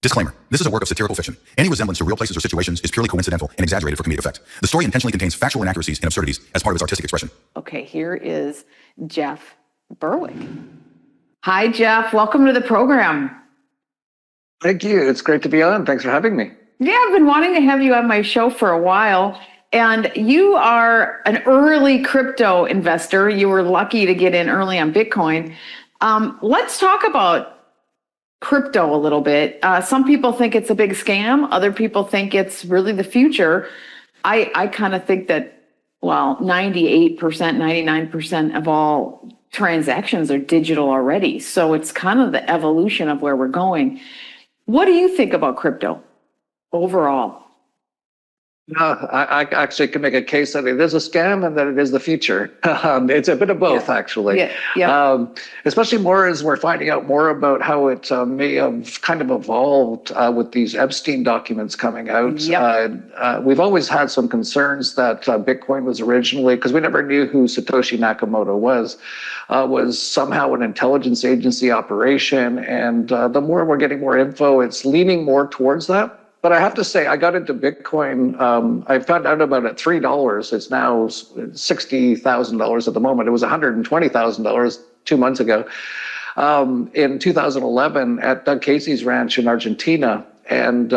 Disclaimer. This is a work of satirical fiction. Any resemblance to real places or situations is purely coincidental and exaggerated for comedic effect. The story intentionally contains factual inaccuracies and absurdities as part of its artistic expression. Okay, here is Jeff Berwick. Hi, Jeff. Welcome to the program. Thank you. It's great to be on. Thanks for having me. Yeah, I've been wanting to have you on my show for a while. And you are an early crypto investor. You were lucky to get in early on Bitcoin. Let's talk about crypto a little bit. Some people think it's a big scam. Other people think it's really the future. I kind of think that, well, 98%, 99% of all transactions are digital already. So it's kind of the evolution of where we're going. What do you think about crypto overall? I actually can make a case that it is a scam and that it is the future. It's a bit of both, actually. Especially more as we're finding out more about how it may have kind of evolved with these Epstein documents coming out. We've always had some concerns that Bitcoin was originally, because we never knew who Satoshi Nakamoto was somehow an intelligence agency operation. And the more we're getting more info, it's leaning more towards that. But I have to say, I got into Bitcoin. I found out about it $3. It's now $60,000 at the moment. It was $120,000 2 months ago in 2011 at Doug Casey's ranch in Argentina. And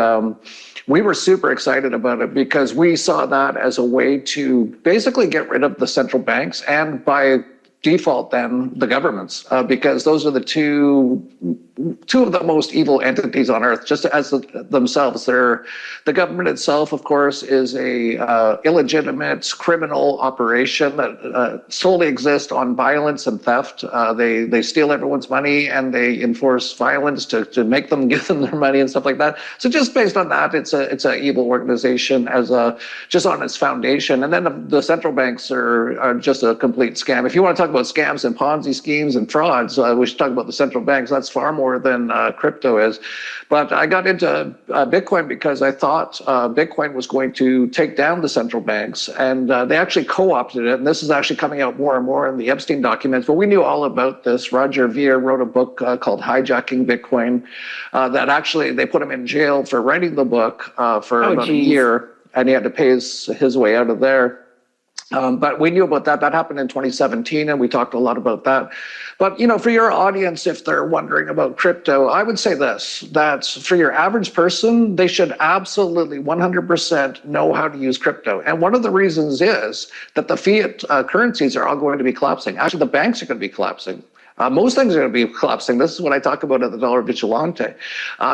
we were super excited about it because we saw that as a way to basically get rid of the central banks and by default then the governments, because those are the two of the most evil entities on earth, just as themselves. The government itself, of course, is a illegitimate criminal operation that solely exists on violence and theft. They steal everyone's money and they enforce violence to make them give them their money and stuff like that. So just based on that, it's an evil organization just on its foundation. And then the central banks are just a complete scam. If you want to talk about scams and Ponzi schemes and frauds, we should talk about the central banks. That's far more than crypto is. But I got into Bitcoin because I thought Bitcoin was going to take down the central banks, and they actually co-opted it. And this is actually coming out more and more in the Epstein documents. But we knew all about this. Roger Ver wrote a book called Hijacking Bitcoin that actually they put him in jail for writing the book for about a year, and he had to pay his way out of there. But we knew about that. That happened in 2017, and we talked a lot about that. But, for your audience, if they're wondering about crypto, I would say this, that for your average person, they should absolutely 100% know how to use crypto. And one of the reasons is that the fiat currencies are all going to be collapsing. Actually, the banks are going to be collapsing. Most things are going to be collapsing. This is what I talk about at the Dollar Vigilante.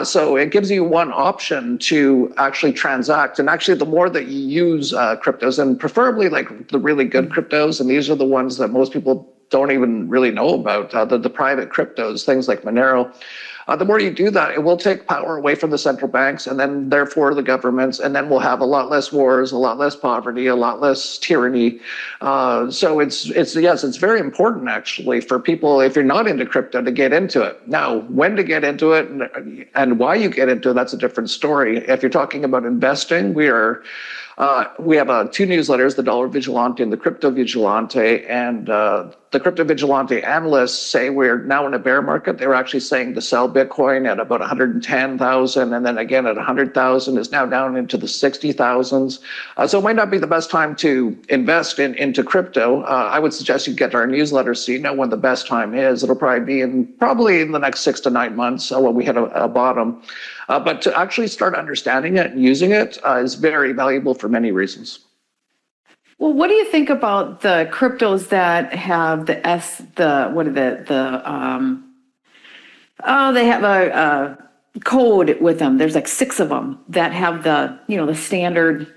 So it gives you one option to actually transact. And actually, the more that you use cryptos, and preferably like the really good cryptos, and these are the ones that most people don't even really know about, the private cryptos, things like Monero. The more you do that, it will take power away from the central banks and then therefore the governments, and then we'll have a lot less wars, a lot less poverty, a lot less tyranny. So it's very important actually for people, if you're not into crypto, to get into it. Now, when to get into it and why you get into it, that's a different story. If you're talking about investing, we have two newsletters, the Dollar Vigilante and the Crypto Vigilante, and the Crypto Vigilante analysts say we're now in a bear market. They were actually saying to sell Bitcoin at about 110,000, and then again at 100,000, is now down into the 60,000s. So it might not be the best time to invest into crypto. I would suggest you get our newsletter so you know when the best time is. It'll probably be in the next 6 to 9 months when we hit a bottom. But to actually start understanding it and using it is very valuable for many reasons. Well, what do you think about the cryptos that have they have a code with them. There's like 6 of them that have the standard,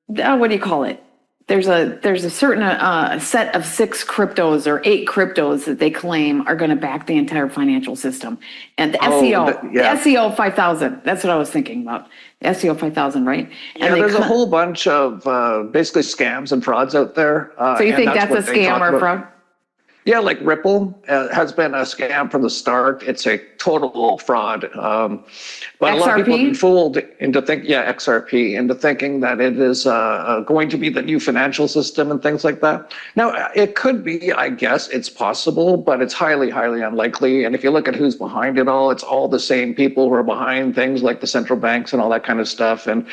what do you call it? There's a certain set of 6 cryptos or 8 cryptos that they claim are going to back the entire financial system. And the SEO 5000, that's what I was thinking about. The SEO 5000, right? And there's a whole bunch of basically scams and frauds out there. So you think that's a scam or a fraud? Yeah, like Ripple has been a scam from the start. It's a total fraud. But XRP? A lot of people have been fooled into XRP, into thinking that it is going to be the new financial system and things like that. Now, it could be, I guess, it's possible, but it's highly, highly unlikely. And if you look at who's behind it all, it's all the same people who are behind things like the central banks and all that kind of stuff. And,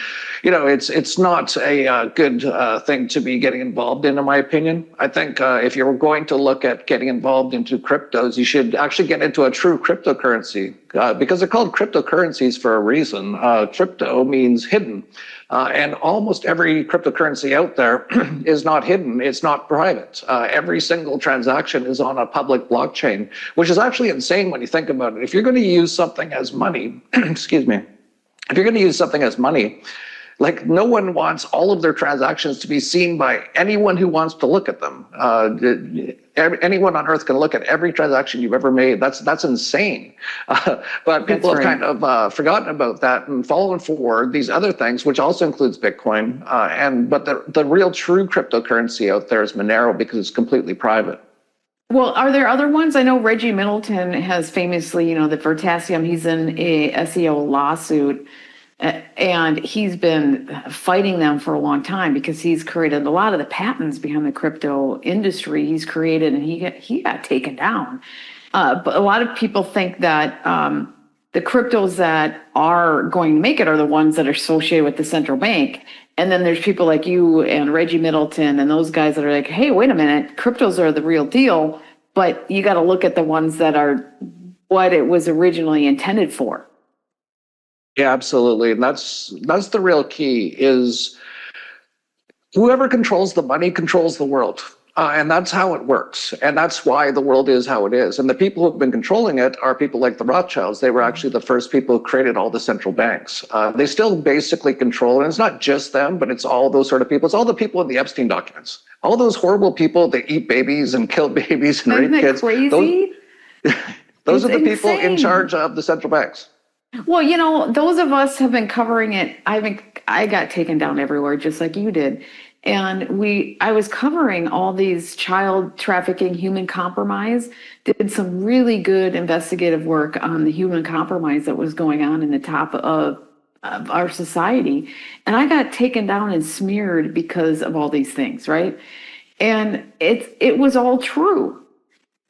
it's not a good thing to be getting involved in my opinion. I think if you're going to look at getting involved into cryptos, you should actually get into a true cryptocurrency because they're called cryptocurrencies for a reason. Crypto means hidden. And almost every cryptocurrency out there is not hidden. It's not private. Every single transaction is on a public blockchain, which is actually insane when you think about it. If you're going to use something as money, excuse me, if you're going to use something as money, like no one wants all of their transactions to be seen by anyone who wants to look at them. Anyone on earth can look at every transaction you've ever made. That's insane. But people have kind of forgotten about that and fallen for these other things, which also includes Bitcoin. But the real true cryptocurrency out there is Monero because it's completely private. Well, are there other ones? I know Reggie Middleton has famously, the Vertasium, he's in a SEO lawsuit. And he's been fighting them for a long time because he's created a lot of the patents behind the crypto industry. He's created, and he got taken down. But a lot of people think that the cryptos that are going to make it are the ones that are associated with the central bank. And then there's people like you and Reggie Middleton and those guys that are like, hey, wait a minute, cryptos are the real deal, but you got to look at the ones that are what it was originally intended for. Yeah, absolutely. And that's the real key is whoever controls the money controls the world. And that's how it works. And that's why the world is how it is. And the people who have been controlling it are people like the Rothschilds. They were actually the first people who created all the central banks. They still basically control, and it's not just them, but it's all those sort of people. It's all the people in the Epstein documents. All those horrible people that eat babies and kill babies and rape kids. Isn't that crazy? Those are the people in charge of the central banks. Well, those of us have been covering it. I got taken down everywhere, just like you did. And I was covering all these child trafficking, human compromise, did some really good investigative work on the human compromise that was going on in the top of our society. And I got taken down and smeared because of all these things, right? And it was all true.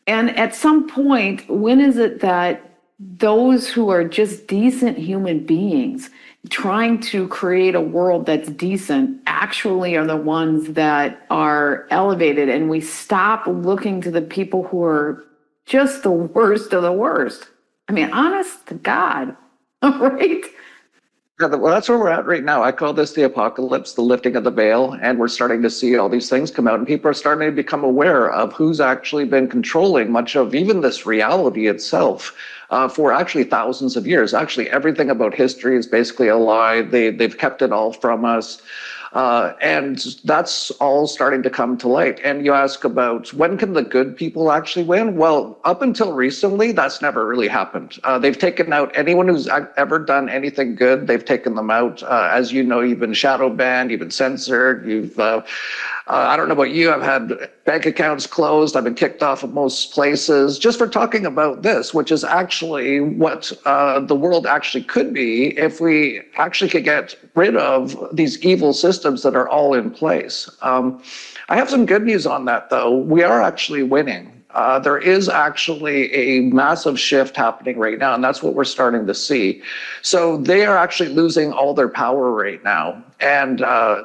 And at some point, when is it that those who are just decent human beings trying to create a world that's decent actually are the ones that are elevated, and we stop looking to the people who are just the worst of the worst? I mean, honest to God, right? Yeah, well, that's where we're at right now. I call this the apocalypse, the lifting of the veil, and we're starting to see all these things come out, and people are starting to become aware of who's actually been controlling much of even this reality itself for actually thousands of years. Actually, everything about history is basically a lie. They've kept it all from us. And that's all starting to come to light. And you ask about when can the good people actually win? Well, up until recently, that's never really happened. They've taken out anyone who's ever done anything good. They've taken them out. As you know, you've been shadow banned, you've been censored. I don't know about you, I've had bank accounts closed. I've been kicked off of most places just for talking about this, which is actually what the world actually could be if we actually could get rid of these evil systems that are all in place. I have some good news on that, though. We are actually winning. There is actually a massive shift happening right now, and that's what we're starting to see. So they are actually losing all their power right now. And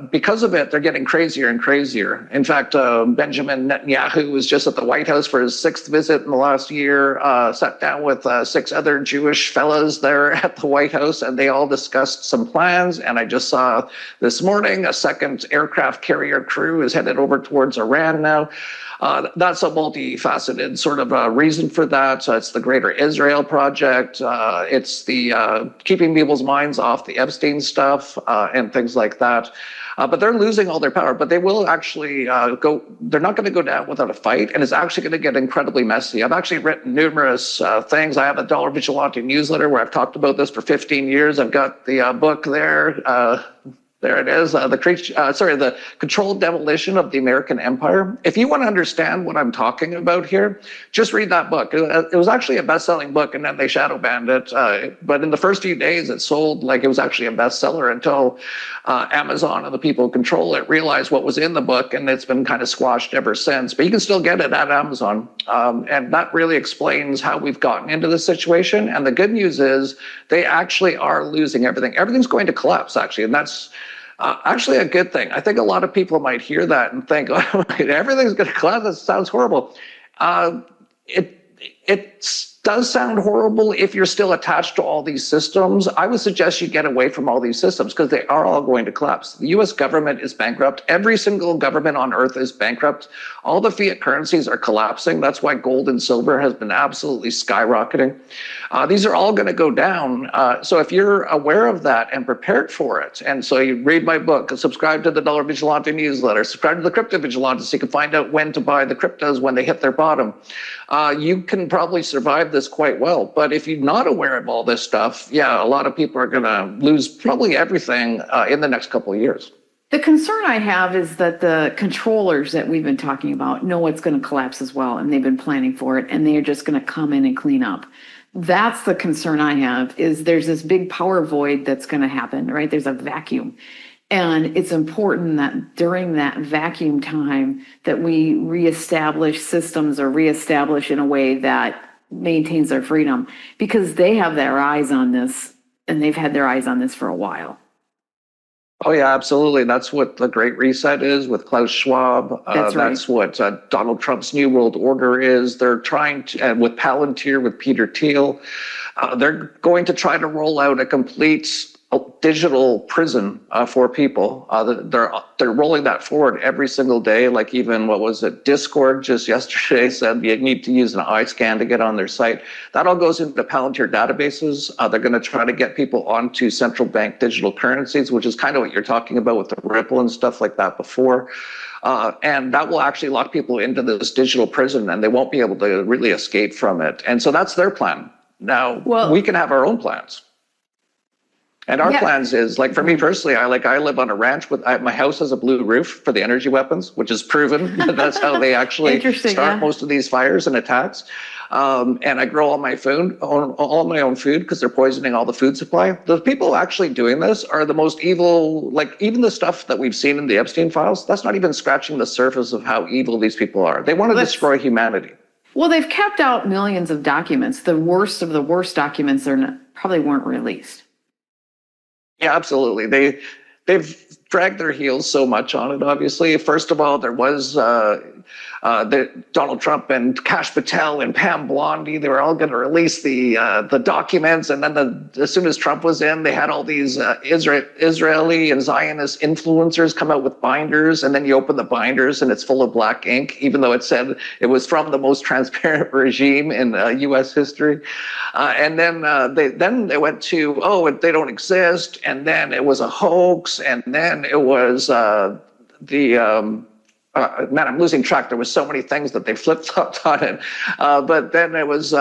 because of it, they're getting crazier and crazier. In fact, Benjamin Netanyahu was just at the White House for his 6th visit in the last year, sat down with 6 other Jewish fellas there at the White House, and they all discussed some plans. And I just saw this morning a second aircraft carrier crew is headed over towards Iran now. That's a multifaceted sort of reason for that. So it's the Greater Israel Project. It's the keeping people's minds off the Epstein stuff and things like that. But they're losing all their power, but they will actually they're not going to go down without a fight, and it's actually going to get incredibly messy. I've actually written numerous things. I have a Dollar Vigilante newsletter where I've talked about this for 15 years. I've got the book there. There it is. The controlled demolition of the American empire. If you want to understand what I'm talking about here, just read that book. It was actually a best-selling book, and then they shadow banned it. But in the first few days, it sold like it was actually a bestseller until Amazon and the people who control it realized what was in the book, and it's been kind of squashed ever since. But you can still get it at Amazon, and that really explains how we've gotten into this situation. And the good news is they actually are losing everything. Everything's going to collapse, actually, and that's actually a good thing. I think a lot of people might hear that and think, oh, everything's going to collapse. That sounds horrible. It does sound horrible if you're still attached to all these systems. I would suggest you get away from all these systems because they are all going to collapse. The US government is bankrupt. Every single government on earth is bankrupt. All the fiat currencies are collapsing. That's why gold and silver has been absolutely skyrocketing. These are all going to go down. So if you're aware of that and prepared for it, and so you read my book, subscribe to the Dollar Vigilante newsletter, subscribe to the Crypto Vigilante so you can find out when to buy the cryptos when they hit their bottom, you can probably survive this quite well. But if you're not aware of all this stuff, yeah, a lot of people are going to lose probably everything in the next couple of years. The concern I have is that the controllers that we've been talking about know it's going to collapse as well, and they've been planning for it, and they're just going to come in and clean up. That's the concern I have, is there's this big power void that's going to happen, right? There's a vacuum. And it's important that during that vacuum time that we reestablish systems or reestablish in a way that maintains their freedom, because they have their eyes on this, and they've had their eyes on this for a while. Oh, yeah, absolutely. That's what the Great Reset is with Klaus Schwab. That's right. That's what Donald Trump's New World Order is. They're trying to, with Palantir, with Peter Thiel, they're going to try to roll out a complete digital prison for people. They're rolling that forward every single day. Like even, what was it, Discord just yesterday said you need to use an eye scan to get on their site. That all goes into Palantir databases. They're going to try to get people onto central bank digital currencies, which is kind of what you're talking about with the Ripple and stuff like that before. And that will actually lock people into this digital prison, and they won't be able to really escape from it. And so that's their plan. Now, we can have our own plans. And our plans is, like, for me personally, I live on a ranch with, my house has a blue roof for the energy weapons, which is proven. That's how they actually start most of these fires and attacks. And I grow all my food, all my own food, because they're poisoning all the food supply. The people actually doing this are the most evil. Like, even the stuff that we've seen in the Epstein files, that's not even scratching the surface of how evil these people are. They want to destroy humanity. Well, they've kept out millions of documents. The worst of the worst documents probably weren't released. Yeah, absolutely. They've dragged their heels so much on it, obviously. First of all, there was Donald Trump and Kash Patel and Pam Blondie. They were all going to release the documents. And then as soon as Trump was in, they had all these Israeli and Zionist influencers come out with binders. And then you open the binders and it's full of black ink, even though it said it was from the most transparent regime in U.S. history. And then they went to, they don't exist. And then it was a hoax. And then it was man, I'm losing track. There was so many things that they flip-flopped on it. But then it was,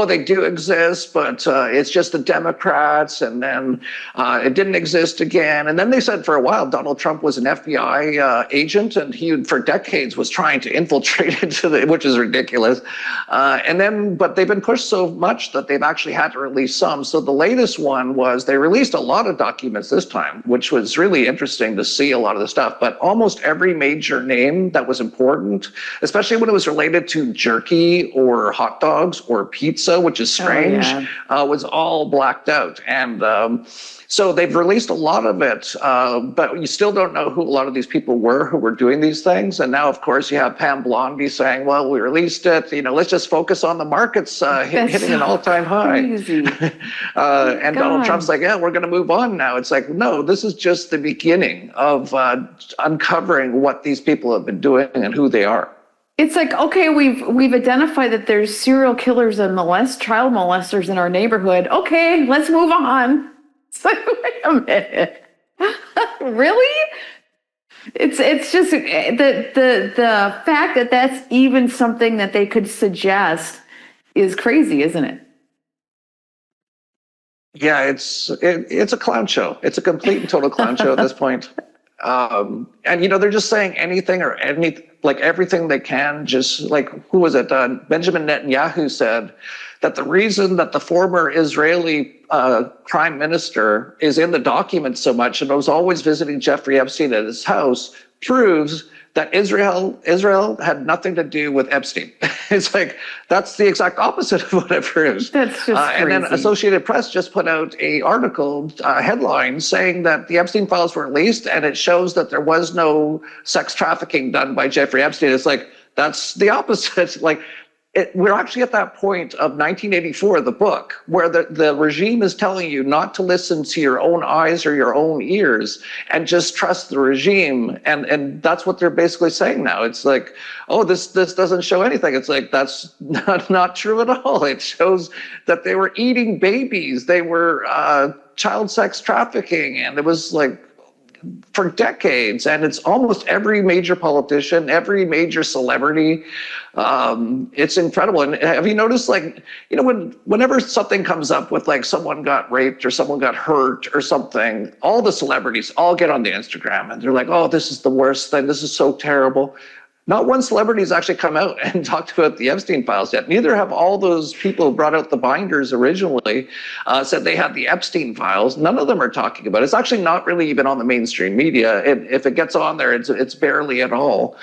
they do exist, but it's just the Democrats. And then it didn't exist again. And then they said for a while Donald Trump was an FBI agent, and he, for decades, was trying to infiltrate into which is ridiculous. But they've been pushed so much that they've actually had to release some. So the latest one was they released a lot of documents this time, which was really interesting to see a lot of the stuff. But almost every major name that was important, especially when it was related to jerky or hot dogs or pizza, which is strange, was all blacked out. And so they've released a lot of it, but you still don't know who a lot of these people were who were doing these things. And now, of course, you have Pam Blondie saying, well, we released it. Let's just focus on the markets hitting an all-time high. And Donald Trump's like, we're going to move on now. It's like, no, this is just the beginning of uncovering what these people have been doing and who they are. It's like, okay, we've identified that there's serial killers and child molesters in our neighborhood. Okay, let's move on. It's like, wait a minute. Really? It's just the fact that that's even something that they could suggest is crazy, isn't it? Yeah, it's a clown show. It's a complete and total clown show at this point. And they're just saying anything or everything they can. Just like, who was it? Benjamin Netanyahu said that the reason that the former Israeli prime minister is in the documents so much and was always visiting Jeffrey Epstein at his house proves that Israel had nothing to do with Epstein. It's like, that's the exact opposite of what I've heard. That's just crazy. And then Associated Press just put out a article headline saying that the Epstein files were released and it shows that there was no sex trafficking done by Jeffrey Epstein. It's like, that's the opposite. Like, we're actually at that point of 1984, the book, where the regime is telling you not to listen to your own eyes or your own ears and just trust the regime. And that's what they're basically saying now. It's like, oh, this doesn't show anything. It's like, that's not true at all. It shows that they were eating babies. They were child sex trafficking. And it was like, for decades, and it's almost every major politician, every major celebrity. It's incredible. And have you noticed, whenever something comes up with someone got raped or someone got hurt or something, all the celebrities all get on the Instagram and they're like, oh, this is the worst thing. This is so terrible. Not one celebrity has actually come out and talked about the Epstein files yet. Neither have all those people who brought out the binders originally, said they had the Epstein files. None of them are talking about it. It's actually not really even on the mainstream media. If it gets on there, it's barely at all.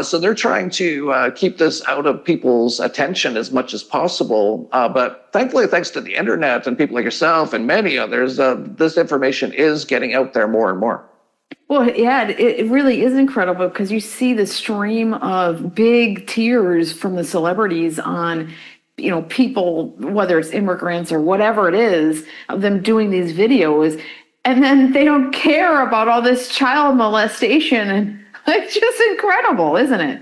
So they're trying to keep this out of people's attention as much as possible. But thankfully, thanks to the internet and people like yourself and many others, this information is getting out there more and more. Well, yeah, it really is incredible because you see the stream of big tears from the celebrities on, people, whether it's immigrants or whatever it is, of them doing these videos. And then they don't care about all this child molestation. And it's just incredible, isn't it?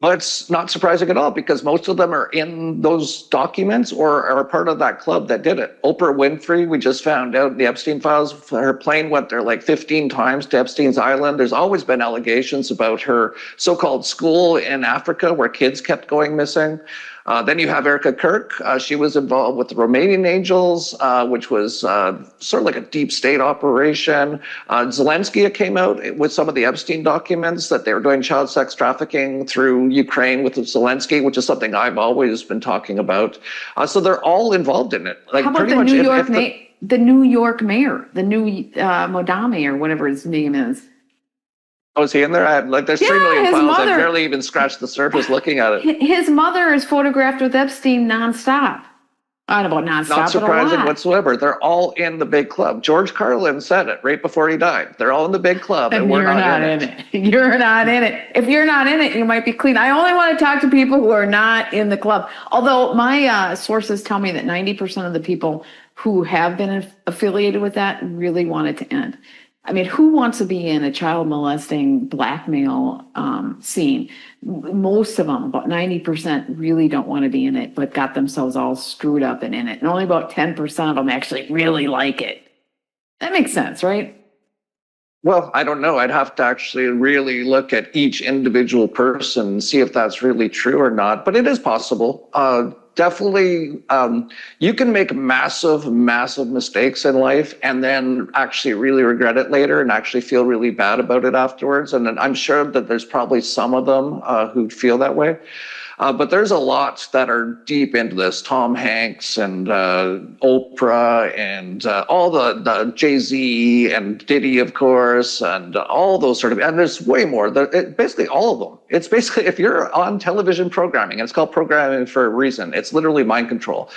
Well, it's not surprising at all because most of them are in those documents or are part of that club that did it. Oprah Winfrey, we just found out the Epstein files, her plane went there 15 times to Epstein's Island. There's always been allegations about her so-called school in Africa where kids kept going missing. Then you have Erica Kirk. She was involved with the Romanian Angels, which was sort of like a deep state operation. Zelensky came out with some of the Epstein documents that they were doing child sex trafficking through Ukraine with Zelensky, which is something I've always been talking about. So they're all involved in it. How about the New York mayor, the new Modami or whatever his name is? Oh, is he in there? There's 3 million files. I barely even scratched the surface looking at it. His mother is photographed with Epstein nonstop. I don't know about nonstop, not surprising whatsoever. They're all in the big club. George Carlin said it right before he died. They're all in the big club, and we're not in it. You're not in it. If you're not in it, you might be clean. I only want to talk to people who are not in the club. Although my sources tell me that 90% of the people who have been affiliated with that really want it to end. I mean, who wants to be in a child molesting blackmail scene? Most of them, about 90%, really don't want to be in it, but got themselves all screwed up and in it. And only about 10% of them actually really like it. That makes sense, right? Well, I don't know. I'd have to actually really look at each individual person and see if that's really true or not. But it is possible. Definitely, you can make massive mistakes in life and then actually really regret it later and actually feel really bad about it afterwards. And I'm sure that there's probably some of them who feel that way. But there's a lot that are deep into this. Tom Hanks and Oprah and all the Jay-Z and Diddy, of course, and all those sort of, and there's way more. Basically all of them. It's basically, if you're on television programming, and it's called programming for a reason, it's literally mind control.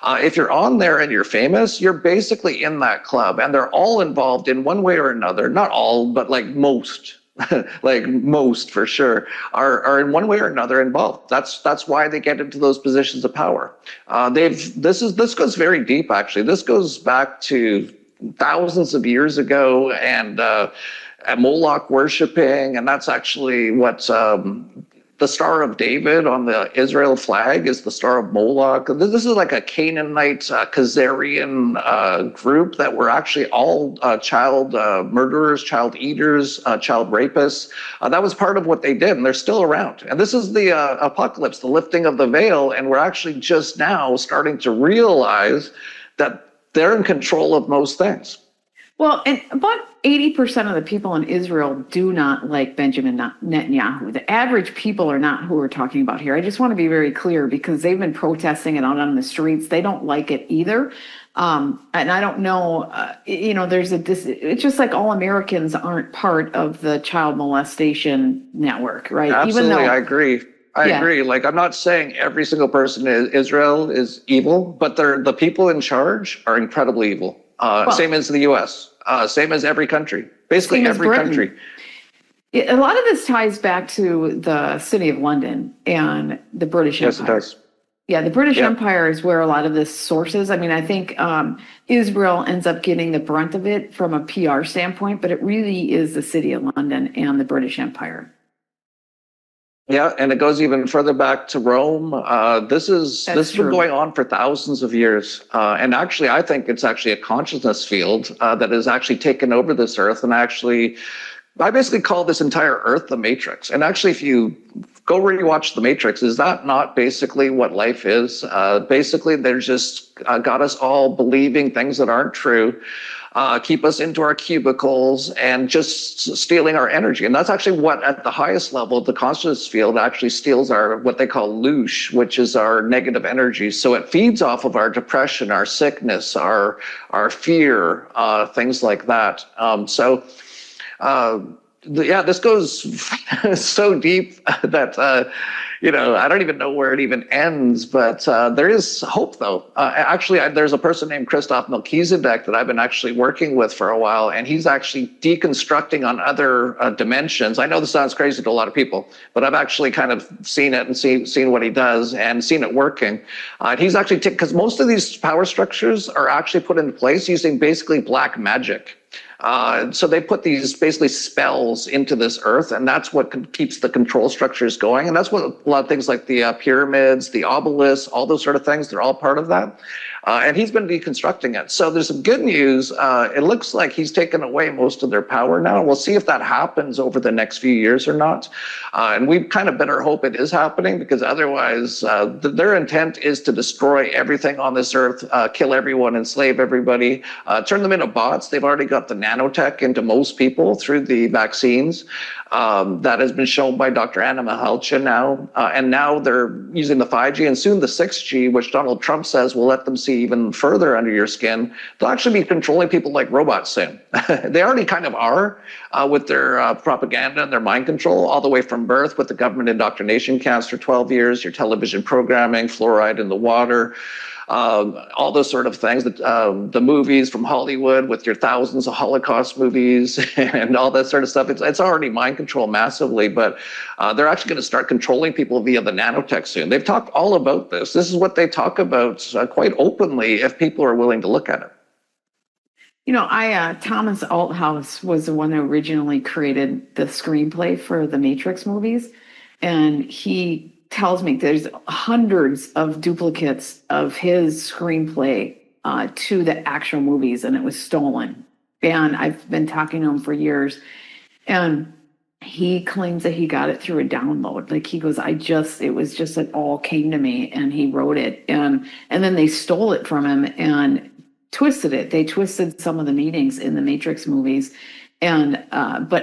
If you're on there and you're famous, you're basically in that club, and they're all involved in one way or another. Not all, but most. Most for sure are in one way or another involved. That's why they get into those positions of power. This goes very deep, actually. This goes back to thousands of years ago and Moloch worshiping, and that's actually what the Star of David on the Israel flag is the Star of Moloch. This is like a Canaanite, Khazarian group that were actually all child murderers, child eaters, child rapists. That was part of what they did, and they're still around. And this is the apocalypse, the lifting of the veil, and we're actually just now starting to realize that they're in control of most things. Well, and about 80% of the people in Israel do not like Benjamin Netanyahu. The average people are not who we're talking about here. I just want to be very clear because they've been protesting it out on the streets. They don't like it either. And I don't know, it's just like all Americans aren't part of the child molestation network, right? Absolutely, I agree. I agree. Like, I'm not saying every single person in Israel is evil, but the people in charge are incredibly evil. Same as the U.S., same as every country, basically every country. A lot of this ties back to the City of London and the British Empire. Yes, it does. Yeah, the British Empire is where a lot of this sources. I mean, I think Israel ends up getting the brunt of it from a PR standpoint, but it really is the City of London and the British Empire. Yeah, and it goes even further back to Rome. This has been going on for thousands of years. And actually, I think it's actually a consciousness field that has actually taken over this earth. And I basically call this entire earth the Matrix. And actually, if you go rewatch the Matrix, is that not basically what life is? Basically, they're just got us all believing things that aren't true. Keep us into our cubicles and just stealing our energy. And that's actually what, at the highest level, the consciousness field actually steals our, what they call loosh, which is our negative energy. So it feeds off of our depression, our sickness, our fear, things like that. This goes so deep that, I don't even know where it even ends, but there is hope, though. There's a person named Christoph Melchizedek that I've been actually working with for a while, and he's actually deconstructing on other dimensions. I know this sounds crazy to a lot of people, but I've actually kind of seen it and seen what he does and seen it working. He's actually, because most of these power structures are actually put into place using basically black magic. So they put these basically spells into this earth, and that's what keeps the control structures going. And that's what a lot of things like the pyramids, the obelisks, all those sort of things, they're all part of that. And he's been deconstructing it. So there's some good news. It looks like he's taken away most of their power now. We'll see if that happens over the next few years or not. And we kind of better hope it is happening, because otherwise their intent is to destroy everything on this earth, kill everyone, enslave everybody, turn them into bots. They've already got the nanotech into most people through the vaccines. That has been shown by Dr. Anna Mihalcea now. And now they're using the 5G and soon the 6G, which Donald Trump says will let them see even further under your skin. They'll actually be controlling people like robots soon. They already kind of are with their propaganda and their mind control, all the way from birth with the government indoctrination camps for 12 years, your television programming, fluoride in the water. All those sort of things, the movies from Hollywood with your thousands of Holocaust movies and all that sort of stuff. It's already mind control massively, but they're actually going to start controlling people via the nanotech soon. They've talked all about this. This is what they talk about quite openly if people are willing to look at it. Thomas Althouse was the one that originally created the screenplay for the Matrix movies, and he tells me there's hundreds of duplicates of his screenplay to the actual movies, and it was stolen. And I've been talking to him for years, and he claims that he got it through a download. Like, he goes, it all came to me, and he wrote it, and then they stole it from him and twisted it. They twisted some of the meetings in the Matrix movies. And but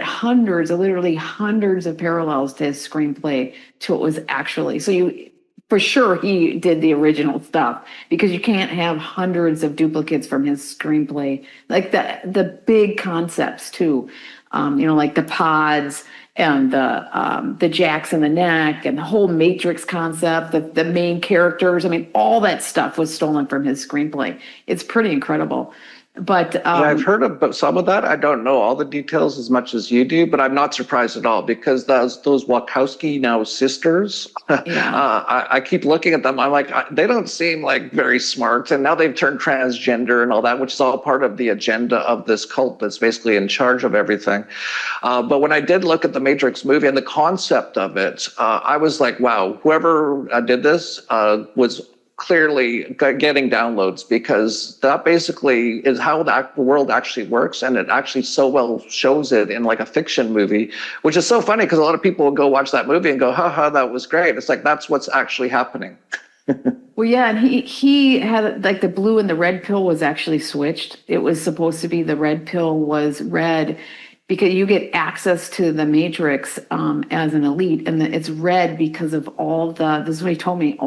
literally hundreds of parallels to his screenplay to what was actually. So for sure he did the original stuff, because you can't have hundreds of duplicates from his screenplay. Like the big concepts too, like the pods and the jacks in the neck and the whole Matrix concept, the main characters. I mean, all that stuff was stolen from his screenplay. It's pretty incredible. But I've heard about some of that. I don't know all the details as much as you do, but I'm not surprised at all, because those Wachowski now sisters, I keep looking at them. I'm like, they don't seem like very smart. And now they've turned transgender and all that, which is all part of the agenda of this cult that's basically in charge of everything. But when I did look at the Matrix movie and the concept of it, I was like, wow, whoever did this was clearly getting downloads, because that basically is how the world actually works, and it actually so well shows it in like a fiction movie, which is so funny, because a lot of people will go watch that movie and go, haha, that was great. It's like, that's what's actually happening. Well, yeah, and he had like the blue and the red pill was actually switched. It was supposed to be the red pill was red because you get access to the matrix as an elite, and it's red because of all the. This is what he told me.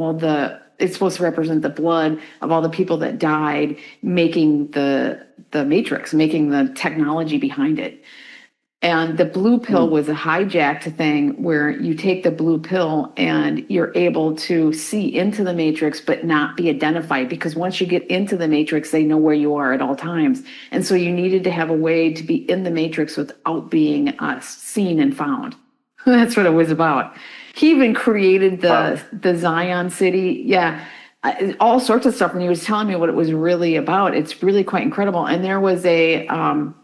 It's supposed to represent the blood of all the people that died making the matrix, making the technology behind it. And the blue pill was a hijacked thing where you take the blue pill and you're able to see into the matrix, but not be identified, because once you get into the matrix, they know where you are at all times. And so you needed to have a way to be in the matrix without being seen and found. That's what it was about. He even created the Zion city. Yeah. All sorts of stuff. And he was telling me what it was really about. It's really quite incredible. And there was the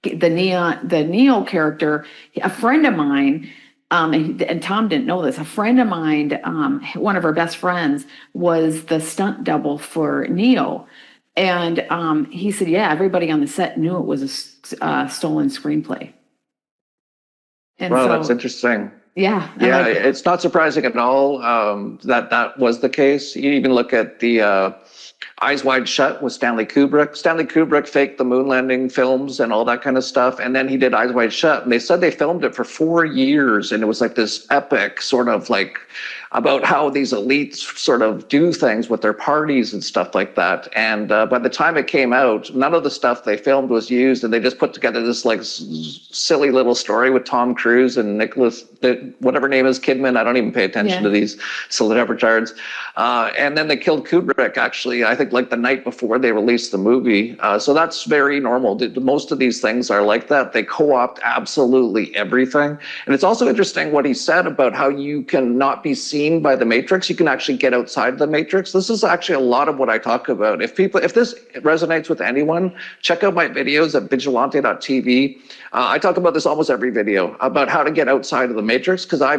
Neo character, a friend of mine, and Tom didn't know this, a friend of mine, one of her best friends, was the stunt double for Neo. And he said, yeah, everybody on the set knew it was a stolen screenplay. And well, that's interesting. Yeah. Yeah, it's not surprising at all that was the case. You even look at the Eyes Wide Shut with Stanley Kubrick. Stanley Kubrick faked the moon landing films and all that kind of stuff. And then he did Eyes Wide Shut. And they said they filmed it for 4 years. And it was like this epic sort of like about how these elites sort of do things with their parties and stuff like that. And by the time it came out, none of the stuff they filmed was used. And they just put together this like silly little story with Tom Cruise and Nicholas, whatever name is, Kidman. I don't even pay attention to these celebrities. And then they killed Kubrick, actually, I think like the night before they released the movie. So that's very normal. Most of these things are like that. They co-opt absolutely everything. And it's also interesting what he said about how you can not be seen by the matrix. You can actually get outside the matrix. This is actually a lot of what I talk about. If this resonates with anyone, check out my videos at vigilante.tv. I talk about this almost every video about how to get outside of the matrix, because I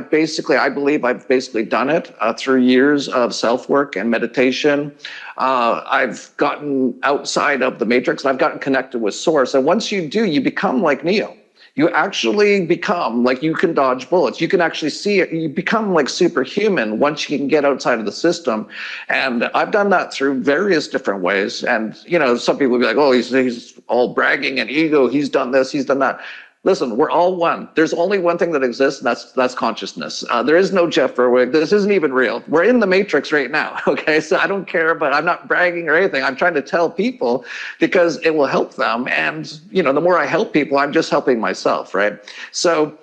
believe I've basically done it through years of self-work and meditation. I've gotten outside of the matrix and I've gotten connected with source. And once you do, you become like Neo. You actually become like, you can dodge bullets. You can actually see it. You become like superhuman once you can get outside of the system. And I've done that through various different ways. And, you know, some people will be like, oh, he's all bragging and ego. He's done this, he's done that. Listen, we're all one. There's only one thing that exists, and that's consciousness. There is no Jeff Berwick. This isn't even real. We're in the matrix right now, okay? So I don't care, but I'm not bragging or anything. I'm trying to tell people because it will help them. And, you know, the more I help people, I'm just helping myself, right? So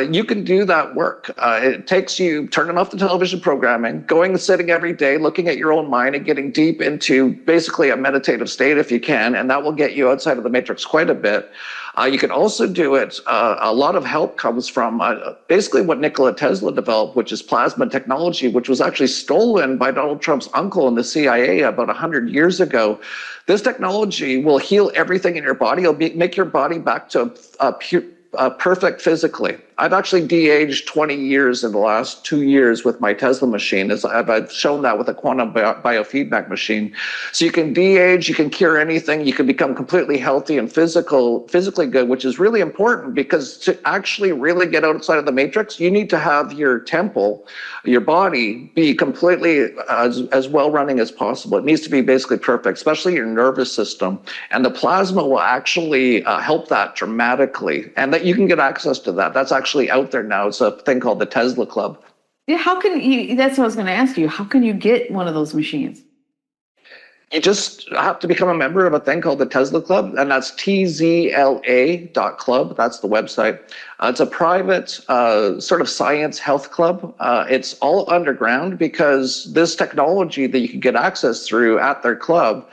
you can do that work. It takes you turning off the television programming, going and sitting every day, looking at your own mind and getting deep into basically a meditative state if you can, and that will get you outside of the matrix quite a bit. You can also do it. A lot of help comes from basically what Nikola Tesla developed, which is plasma technology, which was actually stolen by Donald Trump's uncle in the CIA about 100 years ago. This technology will heal everything in your body. It'll make your body back to perfect physically. I've actually de-aged 20 years in the last 2 years with my Tesla machine. I've shown that with a quantum biofeedback machine. So you can de-age, you can cure anything, you can become completely healthy and physically good, which is really important, because to actually really get outside of the matrix, you need to have your temple, your body, be completely as well running as possible. It needs to be basically perfect, especially your nervous system. And the plasma will actually help that dramatically. And that you can get access to that. That's actually out there now. It's a thing called the tzla.club. Yeah, how can you, that's what I was going to ask you. How can you get one of those machines? You just have to become a member of a thing called the tzla.club, and that's tzla.club. That's the website. It's a private sort of science health club. It's all underground because this technology that you can get access through at their club,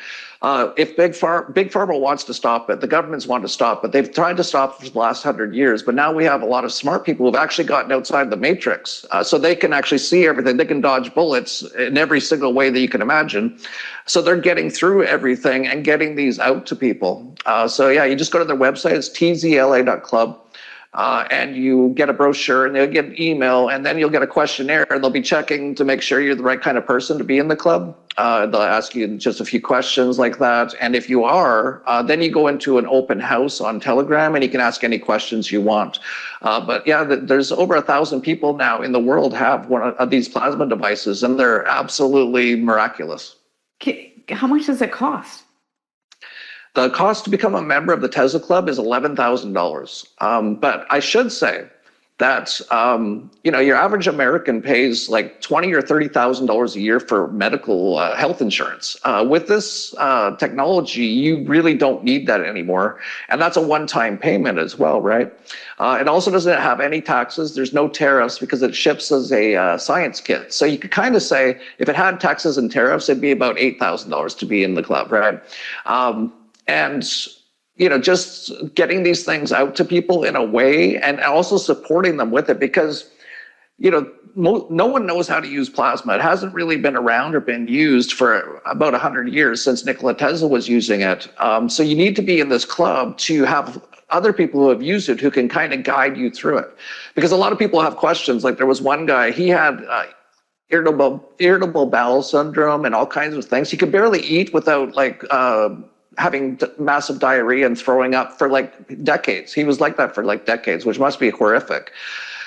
if Big Pharma wants to stop it, the governments want to stop it. They've tried to stop it for the last 100 years, but now we have a lot of smart people who've actually gotten outside the matrix, so they can actually see everything. They can dodge bullets in every single way that you can imagine. So they're getting through everything and getting these out to people. So yeah, you just go to their website. It's tzla.club. and you get a brochure, and they'll get an email, and then you'll get a questionnaire. They'll be checking to make sure you're the right kind of person to be in the club. They'll ask you just a few questions like that. And if you are, then you go into an open house on Telegram, and you can ask any questions you want. But yeah, there's over 1,000 people now in the world have one of these plasma devices, and they're absolutely miraculous. How much does it cost? The cost to become a member of the tzla Club is $11,000. But I should say that your average American pays like $20,000 or $30,000 a year for medical health insurance. With this technology, you really don't need that anymore, and that's a one-time payment as well, right? It also doesn't have any taxes. There's no tariffs because it ships as a science kit. So you could kind of say if it had taxes and tariffs, it'd be about $8,000 to be in the club, right? And just getting these things out to people in a way, and also supporting them with it, because no one knows how to use plasma. It hasn't really been around or been used for about 100 years since Nikola Tesla was using it. So you need to be in this club to have other people who have used it who can kind of guide you through it, because a lot of people have questions. Like there was one guy, he had irritable bowel syndrome and all kinds of things. He could barely eat without having massive diarrhea and throwing up for like decades. He was like that for like decades, which must be horrific.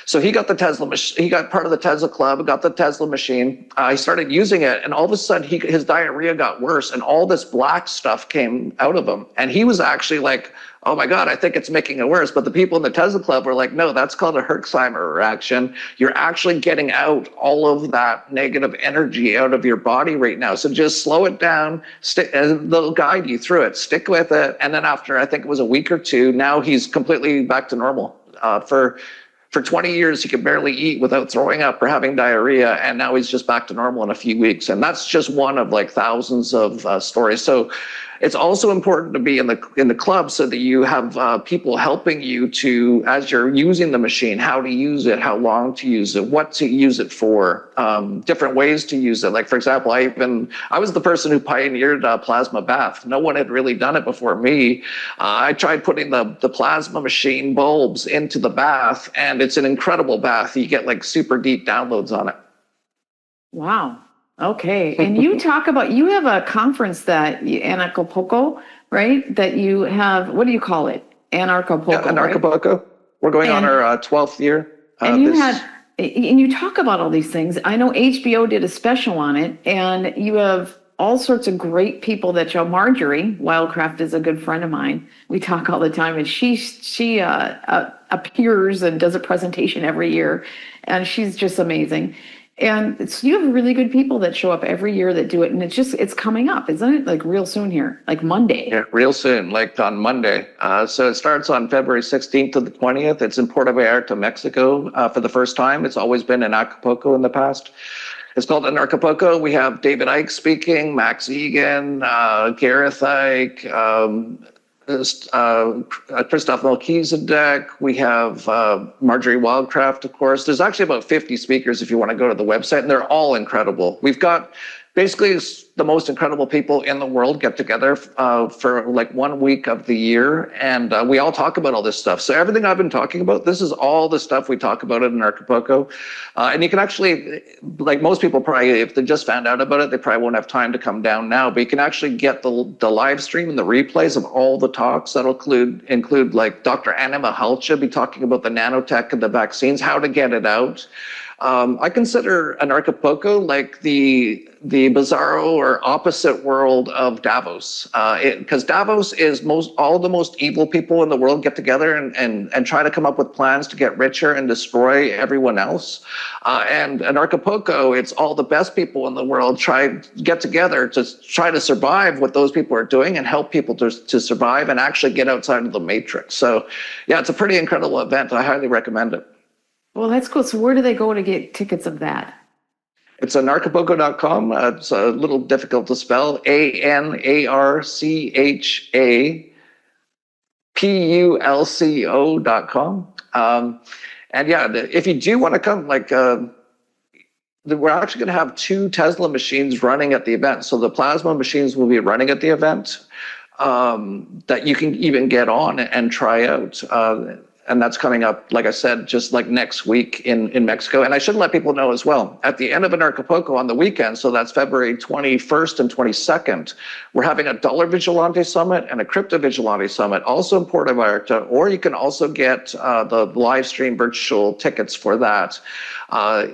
So he got the Tesla machine. He got part of the tzla Club, got the Tesla machine. He started using it, and all of a sudden his diarrhea got worse, and all this black stuff came out of him. And he was actually like, oh my God, I think it's making it worse. But the people in the tzla Club were like, no, that's called a Herxheimer reaction. You're actually getting out all of that negative energy out of your body right now. So just slow it down, and they'll guide you through it. Stick with it. And then after, I think it was a week or two, now he's completely back to normal. For 20 years, he could barely eat without throwing up or having diarrhea, and now he's just back to normal in a few weeks. And that's just one of like thousands of stories. So it's also important to be in the club so that you have people helping you to, as you're using the machine, how to use it, how long to use it, what to use it for, different ways to use it. Like, for example, I was the person who pioneered plasma bath. No one had really done it before me. I tried putting the plasma machine bulbs into the bath, and it's an incredible bath. You get like super deep downloads on it. Wow. Okay. And you you have a conference that Anarchapulco, right? That you have, what do you call it? Anarchapulco. Yeah, Anarchapulco. Right? We're going on our 12th year. And you talk about all these things. I know HBO did a special on it, and you have all sorts of great people that show. Marjorie Wildcraft is a good friend of mine. We talk all the time, and she appears and does a presentation every year, and she's just amazing. And you have really good people that show up every year that do it. And it's coming up, isn't it? Like real soon here, like Monday. Yeah, real soon, like on Monday. So it starts on February 16th to the 20th. It's in Puerto Vallarta, Mexico for the first time. It's always been in Acapulco in the past. It's called Anarchapulco. We have David Icke speaking, Max Egan, Gareth Icke, Christoph Melchizedek. We have Marjorie Wildcraft, of course. There's actually about 50 speakers if you want to go to the website, and they're all incredible. We've got basically the most incredible people in the world get together for like 1 week of the year, and we all talk about all this stuff. So everything I've been talking about, this is all the stuff we talk about in Anarchapulco. And you can actually, like most people probably, if they just found out about it, they probably won't have time to come down now, but you can actually get the live stream and the replays of all the talks. That'll include like Dr. Anna Mihalcha be talking about the nanotech and the vaccines, how to get it out. I consider Anarchapulco like the bizarro or opposite world of Davos, because Davos is all the most evil people in the world get together and try to come up with plans to get richer and destroy everyone else. And Anarchapulco, it's all the best people in the world get together to try to survive what those people are doing and help people to survive and actually get outside of the matrix. So yeah, it's a pretty incredible event. I highly recommend it. Well, that's cool. So where do they go to get tickets of that? It's anarchapulco.com. It's a little difficult to spell. ANARCHAPULCO.com. And yeah, if you do want to come, we're actually going to have 2 tzla machines running at the event. So the plasma machines will be running at the event that you can even get on and try out. And that's coming up, like I said, just like next week in Mexico. And I should let people know as well, at the end of Anarchapulco on the weekend, so that's February 21st and 22nd, we're having a Dollar Vigilante Summit and a Crypto Vigilante Summit, also in Puerto Vallarta, or you can also get the live stream virtual tickets for that.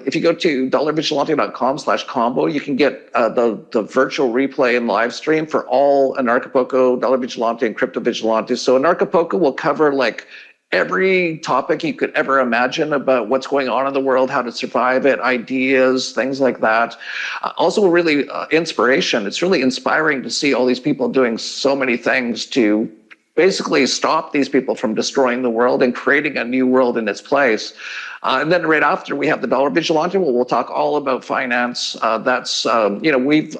If you go to dollarvigilante.com/combo, you can get the virtual replay and live stream for all Anarchapulco, Dollar Vigilante, and Crypto Vigilante. So Anarchapulco will cover like every topic you could ever imagine about what's going on in the world, how to survive it, ideas, things like that. Also really inspiration. It's really inspiring to see all these people doing so many things to basically stop these people from destroying the world and creating a new world in its place. And then right after we have the Dollar Vigilante, we'll talk all about finance. That's, I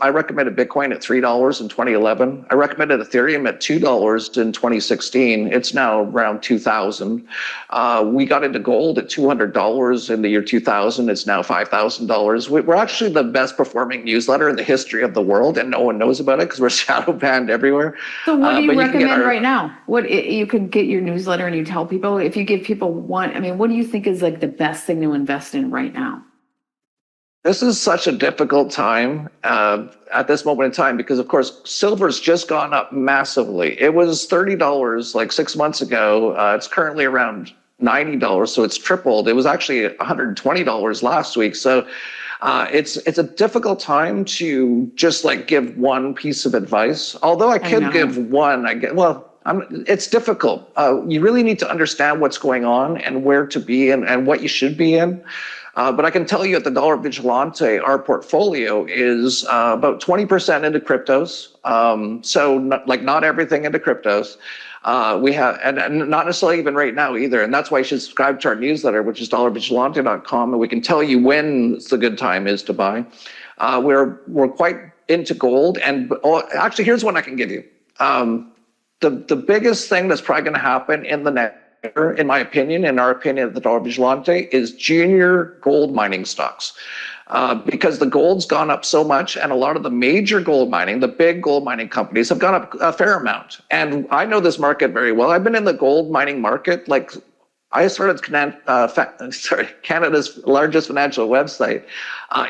recommended Bitcoin at $3 in 2011. I recommended Ethereum at $2 in 2016. It's now around 2000. We got into gold at $200 in the year 2000. It's now $5,000. We're actually the best performing newsletter in the history of the world, and no one knows about it because we're shadow banned everywhere. So what do you recommend right now? You can get your newsletter and you tell people, if you give people one, I mean, what do you think is like the best thing to invest in right now? This is such a difficult time at this moment in time because, of course, silver's just gone up massively. It was $30 like 6 months ago. It's currently around $90, so it's tripled. It was actually $120 last week. So it's a difficult time to just like give one piece of advice. Although I could give one, it's difficult. You really need to understand what's going on and where to be and what you should be in. But I can tell you at the Dollar Vigilante, our portfolio is about 20% into cryptos. So not everything into cryptos. We have, and not necessarily even right now either. And that's why you should subscribe to our newsletter, which is dollarvigilante.com. And we can tell you when the good time is to buy. We're quite into gold. And actually, here's one I can give you. The biggest thing that's probably going to happen in the next year, in my opinion, in our opinion at the Dollar Vigilante, is junior gold mining stocks. Because the gold's gone up so much, and a lot of the major gold mining, the big gold mining companies have gone up a fair amount. And I know this market very well. I've been in the gold mining market like I started Canada's largest financial website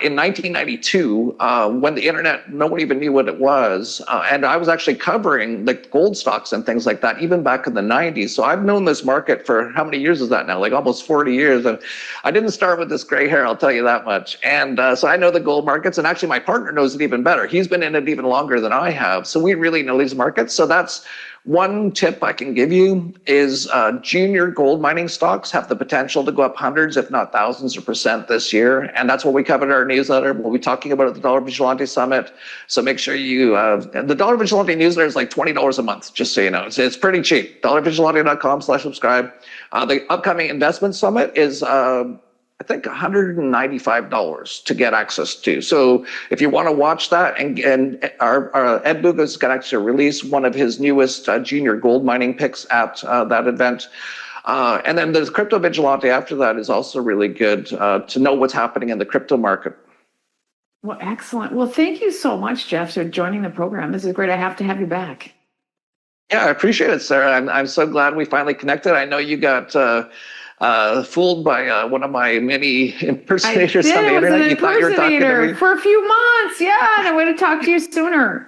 in 1992 when the internet, no one even knew what it was. And I was actually covering like gold stocks and things like that, even back in the 90s. So I've known this market for how many years is that now? Like almost 40 years. And I didn't start with this gray hair, I'll tell you that much. And so I know the gold markets, and actually my partner knows it even better. He's been in it even longer than I have. So we really know these markets. So that's one tip I can give you is junior gold mining stocks have the potential to go up hundreds, if not thousands of % this year. And that's what we covered in our newsletter. We'll be talking about at the Dollar Vigilante Summit. So make sure you, the Dollar Vigilante newsletter is like $20 a month, just so you know. It's pretty cheap. dollarvigilante.com/subscribe. The upcoming investment summit is, I think $195 to get access to. So if you want to watch that, and our Ed Buga is going to actually release one of his newest junior gold mining picks at that event. And then the Crypto Vigilante after that is also really good to know what's happening in the crypto market. Well, excellent. Well, thank you so much, Jeff, for joining the program. This is great. I have to have you back. Yeah, I appreciate it, Sarah. I'm so glad we finally connected. I know you got fooled by one of my many impersonators on the internet. You thought you were talking to me for a few months. Yeah, and I would have talked to you sooner.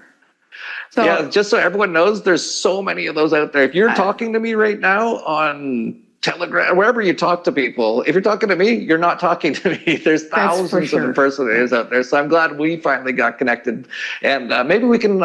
So, yeah, just so everyone knows, there's so many of those out there. If you're talking to me right now on Telegram, wherever you talk to people, if you're talking to me, you're not talking to me. There's thousands of impersonators out there. So I'm glad we finally got connected. And maybe we can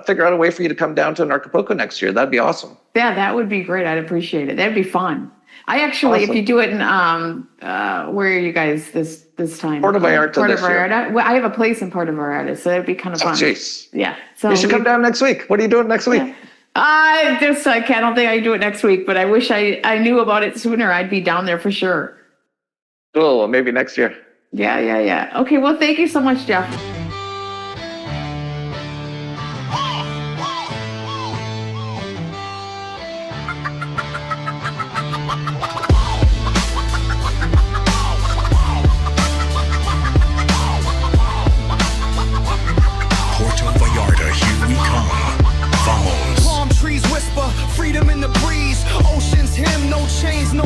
figure out a way for you to come down to Anarchapulco next year. That'd be awesome. Yeah, that would be great. I'd appreciate it. That'd be fun. I actually, if you do it in, where are you guys this time? Puerto Vallarta. Puerto Vallarta. Well, I have a place in Puerto Vallarta, so that'd be kind of fun. Jeez. Yeah. So you should come down next week. What are you doing next week? I don't think I can do it next week, but I wish I knew about it sooner. I'd be down there for sure. Cool. Well, maybe next year. Yeah. Okay. Well, thank you so much, Jeff. Freedom in the breeze, ocean's hymn, no chains, no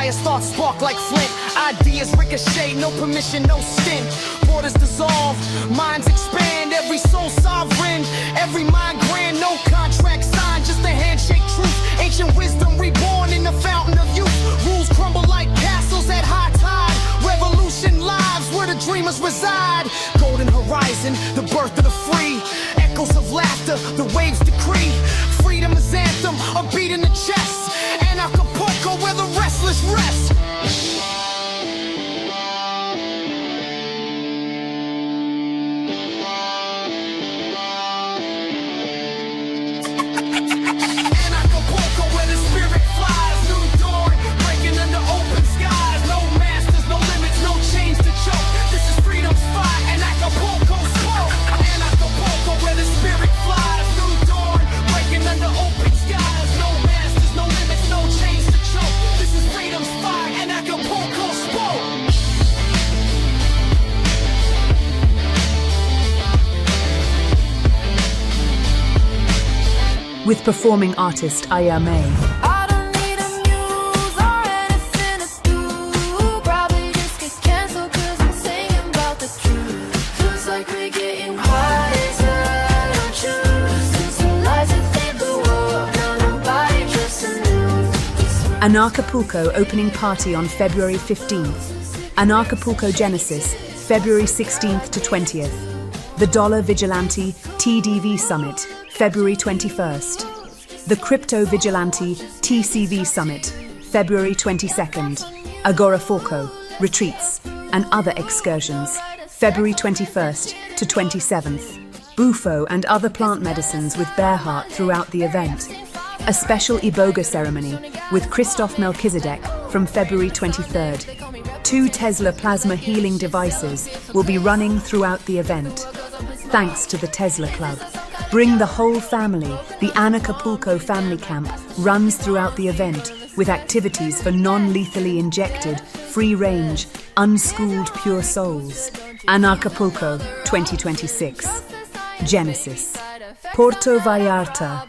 Fires start spark like flint. Ideas ricochet, no permission, no stint. Borders dissolve, minds expand. Every soul sovereign, every mind grand. No contract signed, just a handshake truth. Ancient wisdom reborn in the fountain of youth. Rules crumble like castles at high tide. Revolution lives where the dreamers reside. Golden horizon, the birth of the free. Echoes of laughter, the waves decree. Freedom is anthem, a beat in the chest. Anarchapulco where the restless rest. Anarchapulco where the spirit flies. New dawn, breaking under open skies. No masters, no limits, no chains to choke. This is freedom's fight, Anarchapulco spoke. Anarchapulco where the spirit flies. New dawn, breaking under open skies. No masters, no limits, no chains to choke. This is freedom's fight, Anarchapulco spoke. With performing artist Ayame. I don't need a muse or anything to do. Probably just get canceled cause I'm singing about the truth. Feels like we're getting wiser, don't you? Since the lies that lead the world, now nobody trusts the news. Anarchapulco opening party on February 15th. Anarchapulco Genesis, February 16th to 20th. The Dollar Vigilante TDV Summit, February 21st. The Crypto Vigilante TCV Summit, February 22nd. Agorapulco, retreats, and other excursions, February 21st to 27th. Bufo and other plant medicines with Bearheart throughout the event. A special Iboga ceremony with Christoph Melchizedek from February 23rd. 2 Tesla plasma healing devices will be running throughout the event. Thanks to the tzla.club. Bring the whole family. The Anarchapulco Family Camp runs throughout the event with activities for non-lethally injected, free-range, unschooled pure souls. Anarchapulco 2026. Genesis. Porto Vallarta,